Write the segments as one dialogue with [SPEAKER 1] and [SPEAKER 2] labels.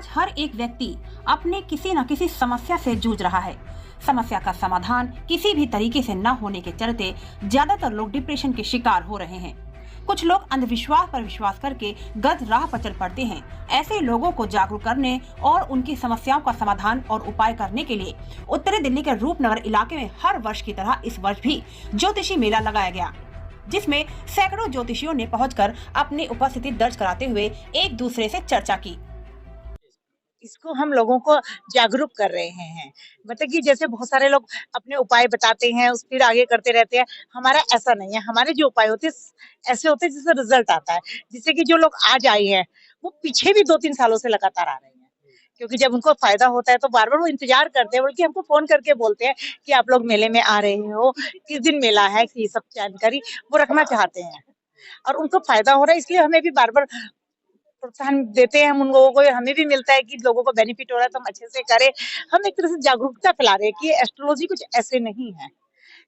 [SPEAKER 1] आज हर एक व्यक्ति अपने किसी न किसी समस्या से जूझ रहा है। समस्या का समाधान किसी भी तरीके से न होने के चलते ज्यादातर लोग डिप्रेशन के शिकार हो रहे हैं। कुछ लोग अंधविश्वास पर विश्वास करके गलत राह पर चल पड़ते हैं। ऐसे लोगों को जागरूक करने और उनकी समस्याओं का समाधान और उपाय करने के लिए उत्तरी दिल्ली के रूपनगर इलाके में हर वर्ष की तरह इस वर्ष भी ज्योतिषी मेला लगाया गया, जिसमें सैकड़ों ज्योतिषियों ने पहुंचकर अपनी उपस्थिति दर्ज कराते हुए एक दूसरे से चर्चा की।
[SPEAKER 2] इसको हम लोगों को जागरूक कर रहे हैं। मतलब कि जैसे बहुत सारे लोग अपने उपाय बताते हैं, उस फिर आगे करते रहते हैं। हमारा ऐसा नहीं है। हमारे जो उपाय होते हैं ऐसे होते हैं जिससे रिजल्ट आता है। जिससे कि जो लोग आज आए हैं वो पीछे भी 2-3 सालों से लगातार आ रहे हैं। क्योंकि जब उनको फायदा होता है तो बार-बार वो इंतजार करते हैं, बल्कि हमको फोन करके बोलते हैं कि आप लोग मेले में आ रहे हो, किस दिन मेला है, ये सब जानकारी वो रखना चाहते हैं। और उनको फायदा हो रहा है, इसलिए हमें भी बार-बार प्रोत्साहन देते हैं हम उन लोगों को, हमें भी मिलता है कि लोगों को बेनिफिट हो रहा है तो हम अच्छे से करें। हम एक तरह से जागरूकता फैला रहे हैं कि एस्ट्रोलॉजी कुछ ऐसे नहीं है।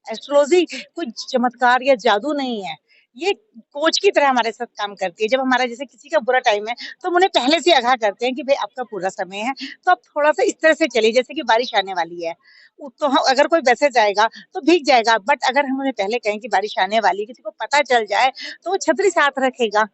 [SPEAKER 2] एस्ट्रोलॉजी कोई चमत्कार या जादू नहीं है। ये कोच की तरह हमारे साथ काम करती है। जब हमारा जैसे किसी का बुरा टाइम है तो हम उन्हें पहले से आगाह करते हैं कि भाई आपका पूरा समय है, तो आप थोड़ा-सा इस तरह से चलिए, जैसे कि बारिश आने वाली है। तो ह अगर कोई वैसे जाएगा तो भीग जाएगा, बट अगर हम उन्हें पहले कहें कि बारिश आने वाली है, किसी को पता चल जाए तो वो छतरी साथ रखेगा।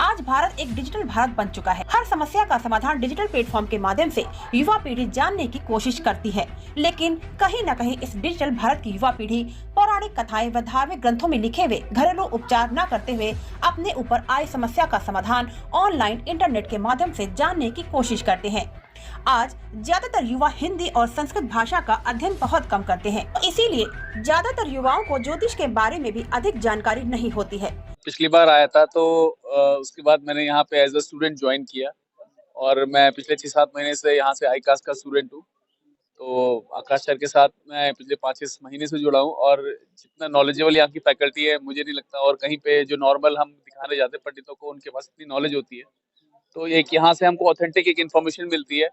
[SPEAKER 1] आज भारत एक डिजिटल भारत बन चुका है। हर समस्या का समाधान डिजिटल प्लेटफॉर्म के माध्यम से युवा पीढ़ी जानने की कोशिश करती है, लेकिन कहीं न कहीं इस डिजिटल भारत की युवा पीढ़ी पौराणिक कथाएं व धार्मिक ग्रंथों में लिखे हुए घरेलू उपचार न करते हुए अपने ऊपर आई समस्या का समाधान ऑनलाइन इंटरनेट के माध्यम से जानने की कोशिश करते हैं। आज ज्यादातर युवा हिंदी और संस्कृत भाषा का अध्ययन बहुत कम करते हैं, इसीलिए ज्यादातर युवाओं को ज्योतिष के बारे में भी अधिक जानकारी नहीं होती है।
[SPEAKER 3] पिछली बार आया था तो उसके बाद मैंने यहाँ पे एज अ स्टूडेंट ज्वाइन किया और मैं पिछले 6-7 महीने से यहाँ से आईकास्ट का स्टूडेंट हूँ। तो आकाश सर के साथ मैं पिछले 5-6 महीने से जुड़ा हूँ और जितना नॉलेजेबल यहाँ की फैकल्टी है मुझे नहीं लगता और कहीं पे जो नॉर्मल हम दिखाने जाते हैं पंडितों को उनके पास इतनी नॉलेज होती है। तो एक यहाँ से हमको ऑथेंटिक एक इन्फॉर्मेशन मिलती है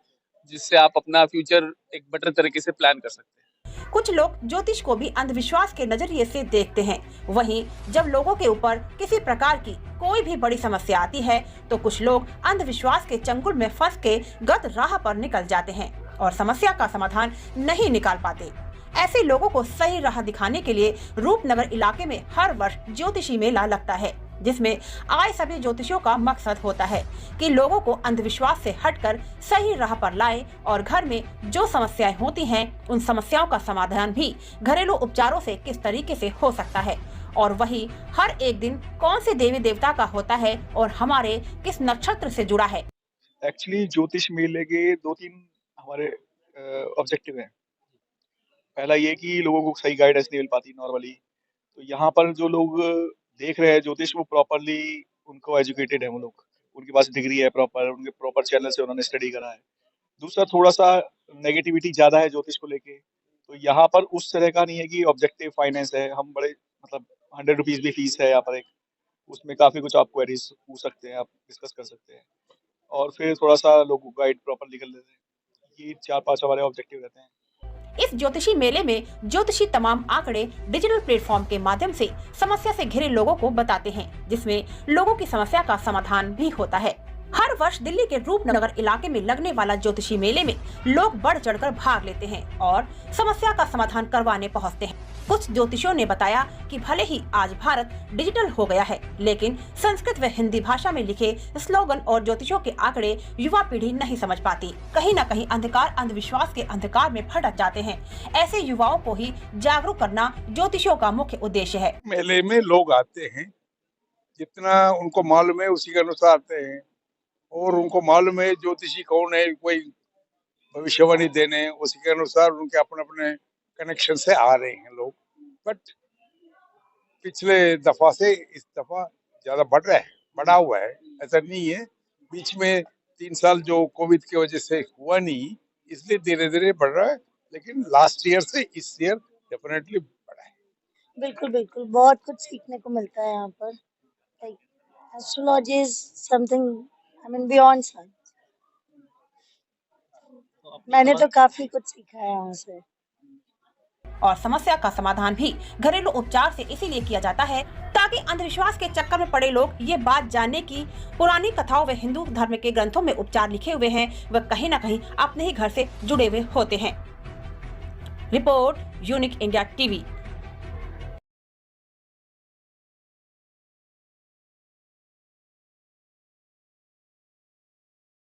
[SPEAKER 3] जिससे आप अपना फ्यूचर एक बेटर तरीके से प्लान कर सकते हैं।
[SPEAKER 1] कुछ लोग ज्योतिष को भी अंधविश्वास के नजरिए से देखते हैं। वहीं जब लोगों के ऊपर किसी प्रकार की कोई भी बड़ी समस्या आती है तो कुछ लोग अंधविश्वास के चंगुल में फंस के गलत राह पर निकल जाते हैं और समस्या का समाधान नहीं निकाल पाते। ऐसे लोगों को सही राह दिखाने के लिए रूपनगर इलाके में हर वर्ष ज्योतिषी मेला लगता है, जिसमें आए सभी ज्योतिषियों का मकसद होता है कि लोगों को अंधविश्वास से हटकर सही राह पर लाएं और घर में जो समस्याएं होती हैं उन समस्याओं का समाधान भी घरेलू उपचारों से किस तरीके से हो सकता है और वही हर एक दिन कौन से देवी देवता का होता है और हमारे किस नक्षत्र से जुड़ा है।
[SPEAKER 4] एक्चुअली ज्योतिष मेले के 2-3 हमारे ऑब्जेक्टिव हैं। पहला ये कि लोगों को सही गाइडेंस नहीं मिल पाती नॉर्मली। तो यहाँ पर जो लोग देख रहे हैं ज्योतिष वो प्रॉपर्ली उनको एजुकेटेड है वो लोग। उनके पास डिग्री है प्रॉपर, उनके प्रॉपर चैनल से उन्होंने स्टडी करा है। दूसरा थोड़ा-सा नेगेटिविटी ज़्यादा है ज्योतिष को लेके। तो यहाँ पर उस तरह का नहीं है कि ऑब्जेक्टिव फाइनेंस है। हम बड़े मतलब ₹100 भी फीस है यहाँ पर एक। उसमें काफ़ी कुछ आप क्वेरीज़ पूछ सकते हैं, आप डिस्कस कर सकते हैं। और फिर थोड़ा-सा लोगों को गाइड प्रॉपर्ली कर लेते हैं। ये 4-5 हमारे ऑब्जेक्टिव रहते हैं।
[SPEAKER 1] इस ज्योतिषी मेले में ज्योतिषी तमाम आंकड़े डिजिटल प्लेटफॉर्म के माध्यम से समस्या से घिरे लोगों को बताते हैं, जिसमें लोगों की समस्या का समाधान भी होता है। हर वर्ष दिल्ली के रूपनगर इलाके में लगने वाला ज्योतिषी मेले में लोग बढ़ चढ़कर भाग लेते हैं और समस्या का समाधान करवाने पहुंचते हैं। कुछ ज्योतिषियों ने बताया कि भले ही आज भारत डिजिटल हो गया है, लेकिन संस्कृत व हिंदी भाषा में लिखे स्लोगन और ज्योतिषों के आंकड़े युवा पीढ़ी नहीं समझ पाती। कहीं न कहीं अंधकार अंधविश्वास के अंधकार में भटक जाते हैं। ऐसे युवाओं को ही जागरूक करना ज्योतिषियों का मुख्य उद्देश्य है।
[SPEAKER 5] मेले में लोग आते हैं, जितना उनको मालूम है उसी के अनुसार आते हैं और उनको मालूम है ज्योतिषी कौन है, कोई भविष्यवाणी देने, उसी के अनुसार उनके अपने अपने कनेक्शन से आ रहे हैं लोग। बट पिछले दफा से इस दफा ज्यादा बढ़ा हुआ है। ऐसा नहीं है बीच में 3 साल जो कोविड की वजह से हुआ नहीं, इसलिए धीरे धीरे बढ़ रहा है, लेकिन लास्ट ईयर से इस ईयर डेफिनेटली बढ़ा है।
[SPEAKER 2] बिल्कुल, बिल्कुल, बहुत कुछ सीखने को मिलता है यहाँ पर। Like astrology is something I mean beyond science. मैंने तो काफ़ी कुछ सीखा है यहाँ से।
[SPEAKER 1] और समस्या का समाधान भी घरेलू उपचार से इसीलिए किया जाता है ताकि अंधविश्वास के चक्कर में पड़े लोग ये बात जानने की पुरानी कथाओं व हिंदू धर्म के ग्रंथों में उपचार लिखे हुए हैं वह कहीं न कहीं अपने ही घर से जुड़े हुए होते हैं। Report unique India TV.